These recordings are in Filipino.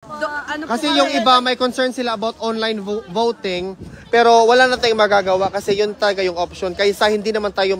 Kasi yung iba may concern sila about online voting, pero wala na tayong magagawa kasi yun talaga yung option. Kaysa hindi naman tayo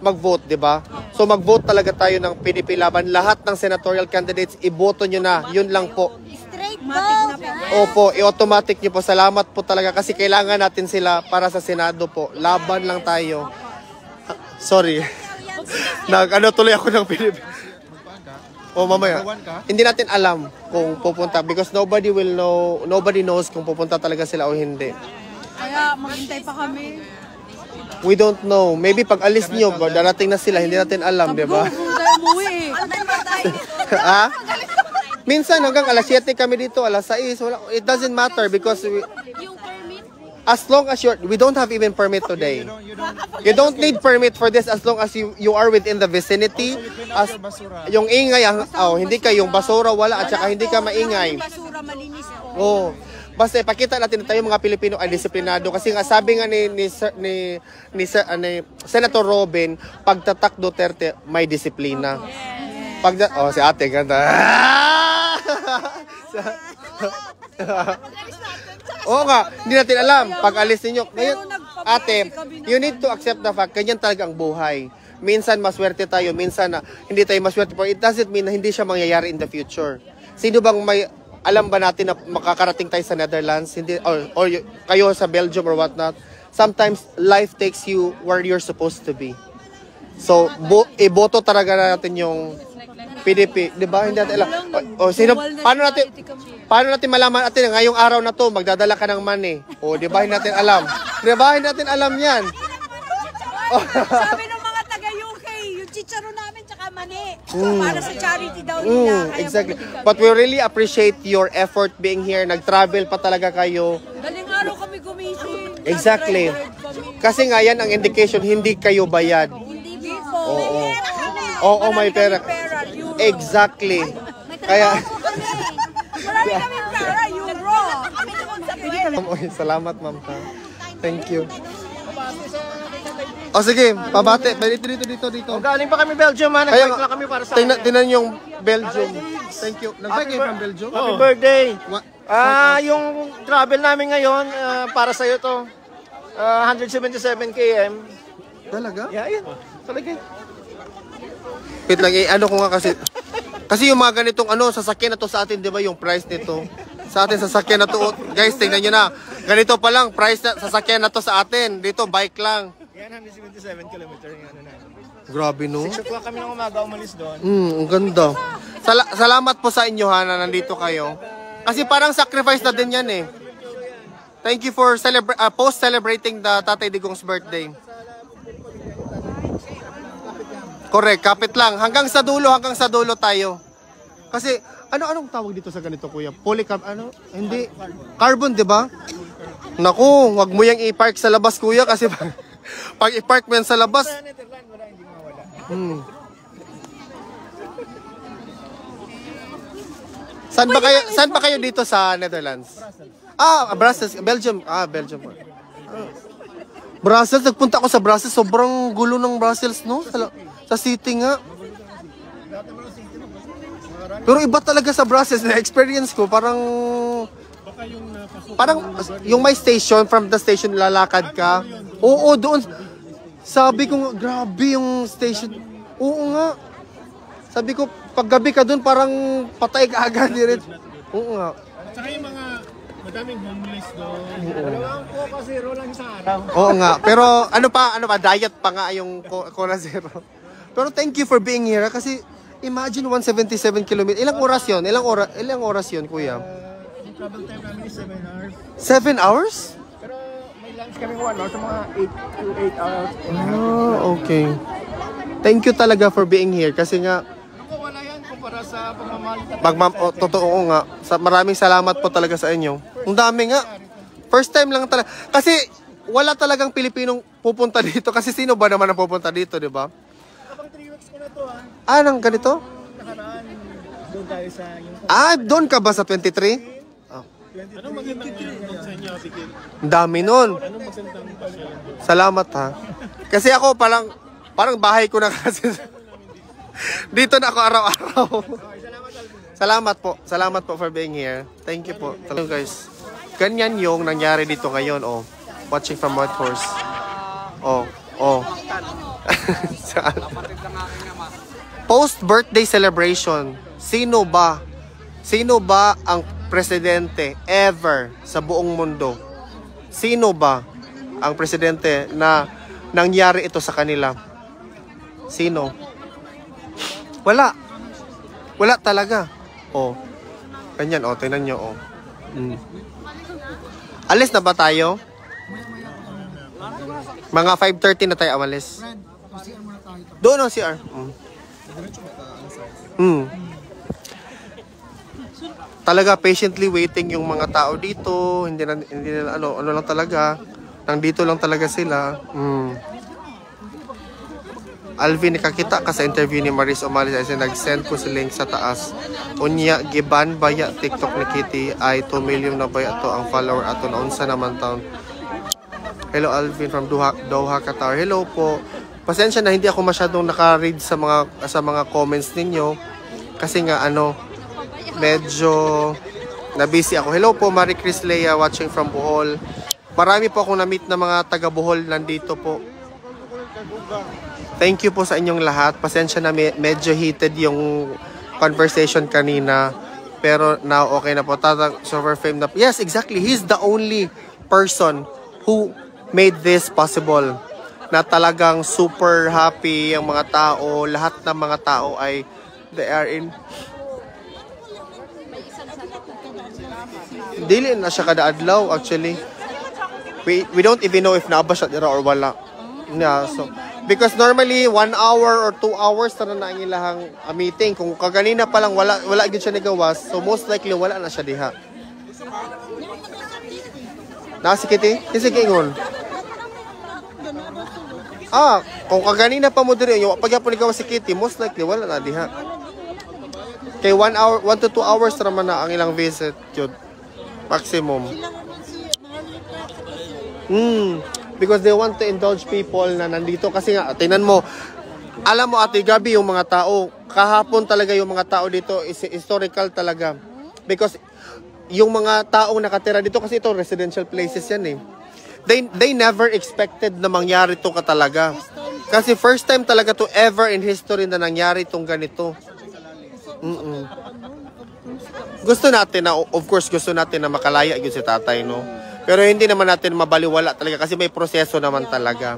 mag-vote, di ba? So mag-vote talaga tayo ng PDP laban. Lahat ng senatorial candidates, iboto nyo na. Yun lang po. Straight vote. Opo, i-automatic nyo po. Salamat po talaga kasi kailangan natin sila para sa Senado po. Laban lang tayo. Sorry. Tuloy ako ng PDP. O mamaya. Hindi natin alam kung pupunta because nobody knows kung pupunta talaga sila o hindi. Kaya maghintay pa kami. We don't know. Maybe pag alis niyo, darating na sila, hindi natin alam, di ba? Ha? Minsan hanggang alas 7 kami dito, alas 6. It doesn't matter because as long as we don't have even permit today. You don't need permit for this as long as you are within the vicinity. As yung ingay, hindi ka yung basura wala at saka hindi ka maingay. Basura malinis po. Oh. Basta ipakita natin na tayo mga Pilipino ay disiplinado kasi nga sabi nga ni Senator Robin, pagtatak Duterte may disiplina. Si ate ganda. Oo nga, hindi natin alam. Pag alis ninyo, ngayon, ate, you need to accept the fact, ganyan talaga ang buhay. Minsan maswerte tayo, minsan hindi tayo maswerte. But it doesn't mean na hindi siya mangyayari in the future. Sino bang alam ba natin na makakarating tayo sa Netherlands? Hindi, or kayo sa Belgium or whatnot? Sometimes, life takes you where you're supposed to be. So, iboto talaga natin yung PDP, di ba? Hindi natin alam. Paano natin malaman natin ngayong araw na to magdadala ka ng money? O, di ba? Hindi natin alam. Di ba? Hindi natin alam yan. Sabi ng mga taga-UK, yung chicharo namin tsaka mani. Para sa charity daw nila. Exactly. But we really appreciate your effort being here. Nag-travel pa talaga kayo. Daling araw kami gumising. Exactly. Kasi nga yan ang indication, hindi kayo bayad. Hindi po. Oo, may pera. Exactly. Kaya Marami kami pera, euro. salamat, ma'am. Thank you. O sige, pabate. Dito. Galing pa kami Belgium, ha? Nag-bike lang kami para sa Tinan yung Belgium. Thank you. Nag-bike kayo from Belgium? Happy birthday. Yung travel namin ngayon, para sa'yo to. 177 km. Talaga? Yeah, yun. Talaga. Wait lang, ko nga kasi yung mga ganitong sasakyan na to sa atin, di ba yung price nito? Sa atin, sasakyan na to. Guys, tingnan nyo na. Ganito pa lang, price na sasakyan na to sa atin. Dito, bike lang. Yan, 177 km yung na. Grabe, no? 6 o'clock kami ng umaga umalis doon. Ang ganda. Salamat po sa inyo, ha, na nandito kayo. Kasi parang sacrifice na din yan, eh. Thank you for post-celebrating the Tatay Digong's birthday. Correct, kapit lang. Hanggang sa dulo tayo. Kasi, anong tawag dito sa ganito, kuya? Hindi. Carbon, di ba? Naku, wag mo yang i-park sa labas, kuya, kasi pag i-park mo yan sa labas. Saan ba kayo dito sa Netherlands? Brussels, Belgium. Belgium. Brussels, nagpunta ako sa Brussels. Sobrang gulo ng Brussels, no? Sa city nga. Pero iba talaga sa Brussels na experience ko. Parang yung may station, from the station lalakad ka. Oo, doon. Sabi ko, grabe yung station. Oo nga. Sabi ko, pag gabi ka doon, parang patay ka agad. Oo nga. Tsaka yung mga madaming homeless doon. Dalawang Coca Zero lang isang araw. Oo nga. Pero ano pa, diet pa nga yung Cola Zero. Pero thank you for being here kasi imagine 177 km. Ilang oras yun? Ilang oras yun, kuya? Yung travel time namin is 7 hours. 7 hours? Pero may lunch kami 1 hour sa mga 8 to 8 hours. Okay. Thank you talaga for being here kasi nga Wala yan kumpara sa pagmamahal. totoo nga. Maraming salamat po talaga sa inyo. Ang dami nga. First time lang talaga. Kasi wala talagang Pilipinong pupunta dito. Kasi sino ba naman ang pupunta dito, di ba? Kapag 3 weeks ko na to, ha? Nang ganito? Nakaraan, doon tayo sa yung... Doon ka ba sa 23? Anong magandang doon sa inyo, Bigil? Ang dami nun. Anong magandang pasyalan doon? Salamat, ha. Kasi ako parang bahay ko na kasi. Dito na ako araw-araw. Salamat po. Salamat po for being here. Thank you po. Hello guys. Ganyan yung nangyari dito ngayon, oh. Watching from White Horse. Oh, oh. Post-birthday celebration. Sino ba? Sino ba ang presidente ever sa buong mundo? Sino ba ang presidente na nangyari ito sa kanila? Sino? Wala. Wala talaga. Oh. Ganyan, oh. Tingnan nyo, oh. Alis na ba tayo? Mga 5:30 na tayo amalis. Doon ang CR. Talaga patiently waiting yung mga tao dito. Hindi na ano lang talaga. Nandito lang talaga sila. Alvin, nakakita ka sa interview ni Maris Omalis kasi nag-send ko si link sa taas. Unya, giban baya TikTok ni Kitty ay 2 million na baya to ang follower ato na unsa naman taon. Hello Alvin from Doha, Qatar. Hello po. Pasensya na hindi ako masyadong naka-read sa mga comments ninyo kasi nga medyo na-busy ako. Hello po Marie Chris Lea watching from Bohol. Marami po akong na-meet na mga taga Bohol nandito po. Thank you po sa inyong lahat. Pasensya na medyo heated yung conversation kanina. Pero now okay na po. Tatang Super Fame na. Yes, exactly. He's the only person who made this possible. Na talagang super happy ang mga tao. Lahat ng mga tao ay they are in. Dili na siya kada adlaw actually. We don't even know if naaba siya dira or wala. Yeah, so because normally 1 hour or 2 hours na ang ilahang meeting. Kung kaganina pa lang wala gid siya nagawas, so most likely wala na siya diha. Si Kitty? Sige ingon. Kung kaganina pa mo diri, yung pagyapon ni si Kitty, most likely wala na diha. Kay 1 to 2 hours naman na ang ilang visit, yun. Maximum. Because they want to indulge people na nandito. Kasi nga, tingnan mo, alam mo ate Gabi, yung mga tao, kahapon talaga yung mga tao dito, is historical talaga. Because yung mga taong nakatira dito, kasi ito residential places yan eh. They never expected na mangyari ito ka talaga. Kasi first time talaga to ever in history na nangyari itong ganito. Gusto natin na, of course, gusto natin na makalaya yun si tatay, no? Pero hindi naman natin mabaliwala talaga kasi may proseso naman talaga.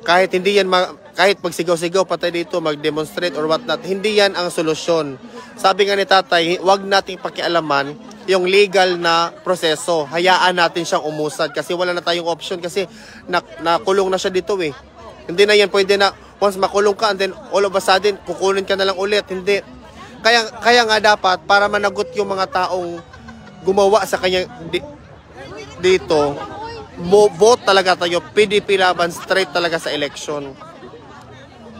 Kahit hindi yan, kahit magsigaw-sigaw patay dito, mag-demonstrate or what not, hindi yan ang solusyon. Sabi nga ni tatay, huwag nating pakialaman yung legal na proseso. Hayaan natin siyang umusad kasi wala na tayong option kasi nakulong na siya dito eh. Hindi na yan pwede na once makulong ka and then all of a sudden kukunin ka na lang ulit. Hindi. Kaya nga dapat para managot yung mga taong gumawa sa kanya dito, vote talaga tayo, PDP laban straight talaga sa election.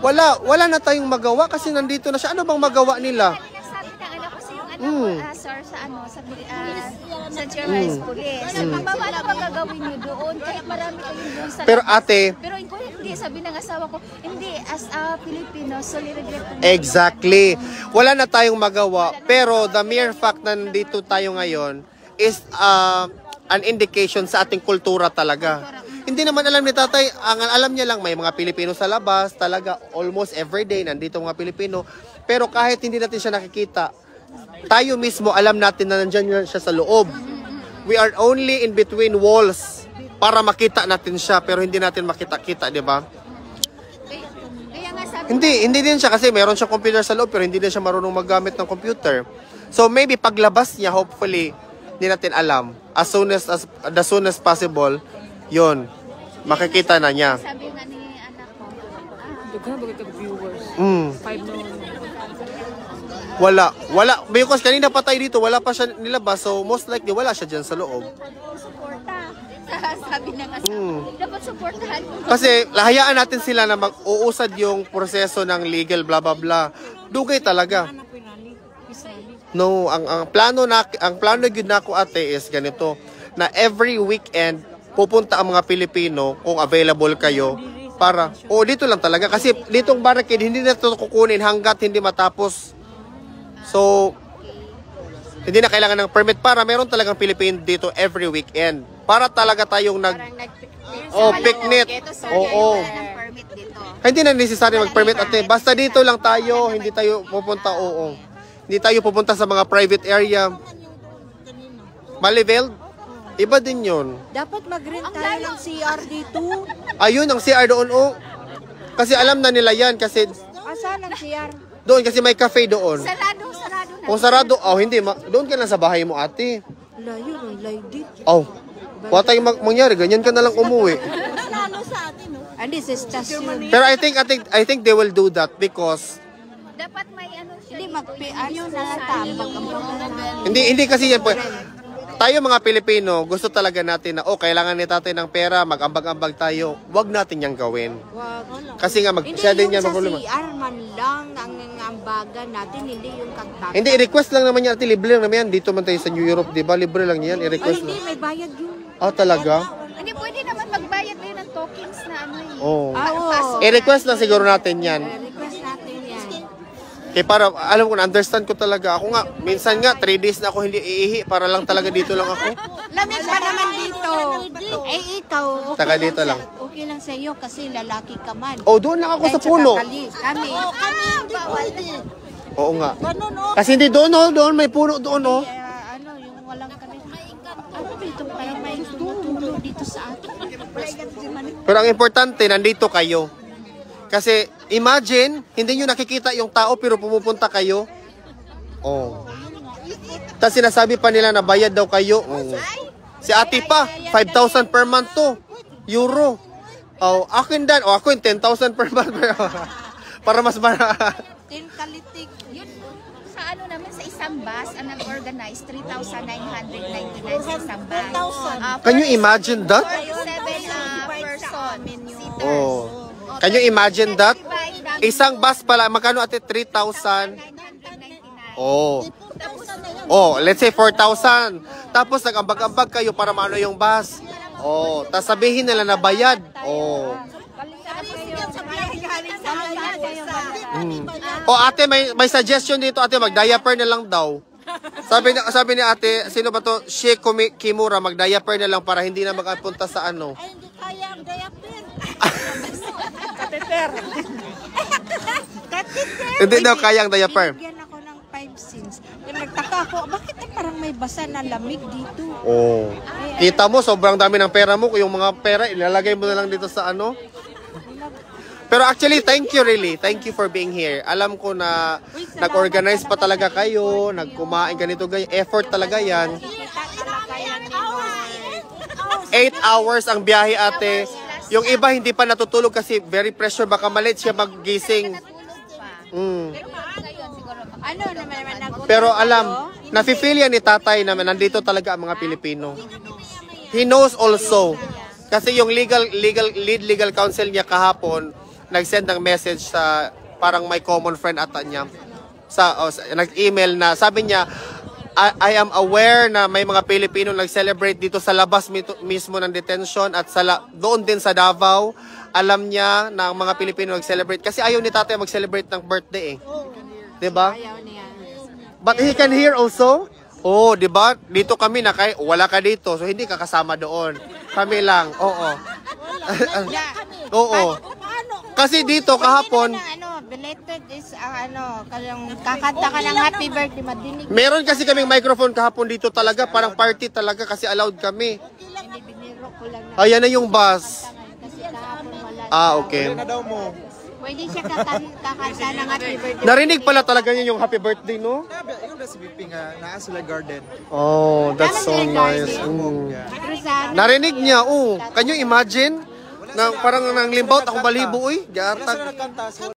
Wala na tayong magawa kasi nandito na siya. Ano bang magawa nila? Sabi ng anak ko sa yung sir sa Chairman's Police. Ano ba gagawin niyo doon? Kaya marami kayong doon sa Pero ate, pero hindi, sabi ng asawa ko, hindi, as a Filipino, sorry, regret ko. exactly. Wala na tayong magawa. Pero the mere fact na nandito tayo ngayon is an indication sa ating kultura talaga. Hindi naman alam ni tatay, ang alam niya lang may mga Pilipino sa labas, talaga almost everyday nandito mga Pilipino. Pero kahit hindi natin siya nakikita, tayo mismo alam natin na nandiyan siya sa loob. We are only in between walls para makita natin siya, pero hindi natin makita-kita, di ba? Kaya nga sabi Hindi din siya kasi meron siyang computer sa loob pero hindi din siya marunong maggamit ng computer. So maybe paglabas niya, hopefully, hindi natin alam. As soon as possible, yun, makikita na niya. sabi nga ni anak ko, Dughan ba kag viewers? 5 million. Wala. Because kanina patay dito, wala pa siya nilabas. So most likely, wala siya dyan sa loob. suporta. Sabi ng asawa, dapat suportahan mo. Kasi lahayaan natin sila na mag-uusad yung proseso ng legal blah blah blah. Dugay talaga. No, ang plano gyud nako ate is ganito na every weekend pupunta ang mga Pilipino kung available kayo para dito lang talaga kasi ditong barricade hindi na ito kukunin hangga't hindi matapos. So Hindi na kailangan ng permit para meron talagang Pilipino dito every weekend. Para talaga tayong picnic. Oo. Permit dito. Hindi na necessary mag-permit ate. Basta dito lang tayo, hindi tayo pupunta, Hindi tayo pupunta sa mga private area. Malivel, iba din yun. Dapat mag-rent tayo ng CR dito. Ayun, ang CR doon, Kasi alam na nila yan, kasi Asan ang CR? doon, kasi may cafe doon. Sarado na. Kung sarado, hindi, doon ka na sa bahay mo ate. Layo, layo din. Wala tayong mangyari, ganyan ka na lang umuwi. Hindi, sa stasyon. Pero I think they will do that because Dapat may ano siya. Hindi, nalatambag ang mga hindi kasi yan po. Tayo mga Pilipino, gusto talaga natin na kailangan ni tatay ng pera, mag-ambag-ambag tayo. Huwag natin yang gawin. Kasi nga siya din yan problema. Hindi, yung sa CR man lang ang ambagan natin, hindi yung kagtata. Hindi, i-request lang naman yan. Ate, libre lang naman yan. Dito man tayo sa New Europe, di ba? Libre lang yan. I-request Hindi, lang. may bayad yun. Talaga? Hindi pwede naman magbayad kayo ng tokens na ano eh. Oo. I-request lang siguro natin yan. Request natin yan. Kaya para, alam ko, understand ko talaga. Ako nga, minsan nga, 3 days na ako hindi iihi. Para lang talaga dito lang ako. Lamig pa naman dito. Ikaw, okay Taga dito lang. Okay lang sa iyo kasi lalaki ka man. Doon lang ako sa puno. Kami. Bawal. Oo nga. Kasi hindi doon, may puno doon, Yung walang kami. Ano dito? Parang may tumutulo dito sa atin. Pero ang importante, nandito kayo. Kasi, imagine, hindi nyo nakikita yung tao pero pumupunta kayo. Tapos sinasabi pa nila na bayad daw kayo. Si ate pa, 5,000 per month to. Euro. Akin dan. Ako yung 10,000 per month. Para mas Kalitik. Yun, sa ano namin, sa isang bus, ang nag-organize, 3,999 sa isang bus. Can you imagine that? 47 person. Can you imagine that? Isang bus pala, magkano ate? 3,000? 999. Let's say 4,000. Tapos nag-ambag-ambag kayo para maano yung bus. Tapos sabihin nila na bayad. Ate, may suggestion dito ate, mag-diaper na lang daw. Sabi ni ate, sino ba to? Shea Kimura, mag-diaper na lang para hindi na makapunta sa ano. Ay, hindi kaya ang diaper. Hindi daw kayang diaper. Binigyan ako ng 5 cents. Nagtaka ako, bakit parang may basa na lamig dito? Kita mo, sobrang dami ng pera mo. Yung mga pera, ilalagay mo na lang dito sa ano. Pero actually, thank you really. Thank you for being here. Alam ko na nag-organize pa talaga kayo, nagkumain ganito, ganyan. Effort talaga yan. 8 hours ang biyahe ate. Yung iba hindi pa natutulog kasi very pressure, baka malit siya maggising. Ano naman nagutom Pero kayo? alam, nafe-feel yan ni tatay na nandito talaga ang mga Pilipino. He knows also. Kasi yung legal counsel niya kahapon, nag-send ng message sa parang may common friend ata niya. Nag-email na sabi niya, I am aware na may mga Pilipino nag-celebrate dito sa labas mismo ng detention at doon din sa Davao. Alam niya na ang mga Pilipino nag-celebrate kasi ayaw ni tatay mag-celebrate ng birthday eh. 'Di ba? Ayaw niya. But he can hear also. Di ba? Dito kami wala ka dito. So hindi ka kasama doon. Kami lang. Oo. Kasi dito kahapon, Belated is kakanta ka ng happy birthday, madinig. meron kasi kaming microphone kahapon dito talaga, parang party talaga kasi allowed kami. Hindi biniro ko lang na Ayan na yung bus. kasi kahapon wala. Okay. Pwede siya kakanta ng happy birthday. Narinig pala talaga niya yung happy birthday, no? Yung nasa BP nga, naa sila garden. That's so nice. Pero sana, Narinig niya, Can you imagine? Parang nang limbaut akong balibo, Gatag. Nagkanta,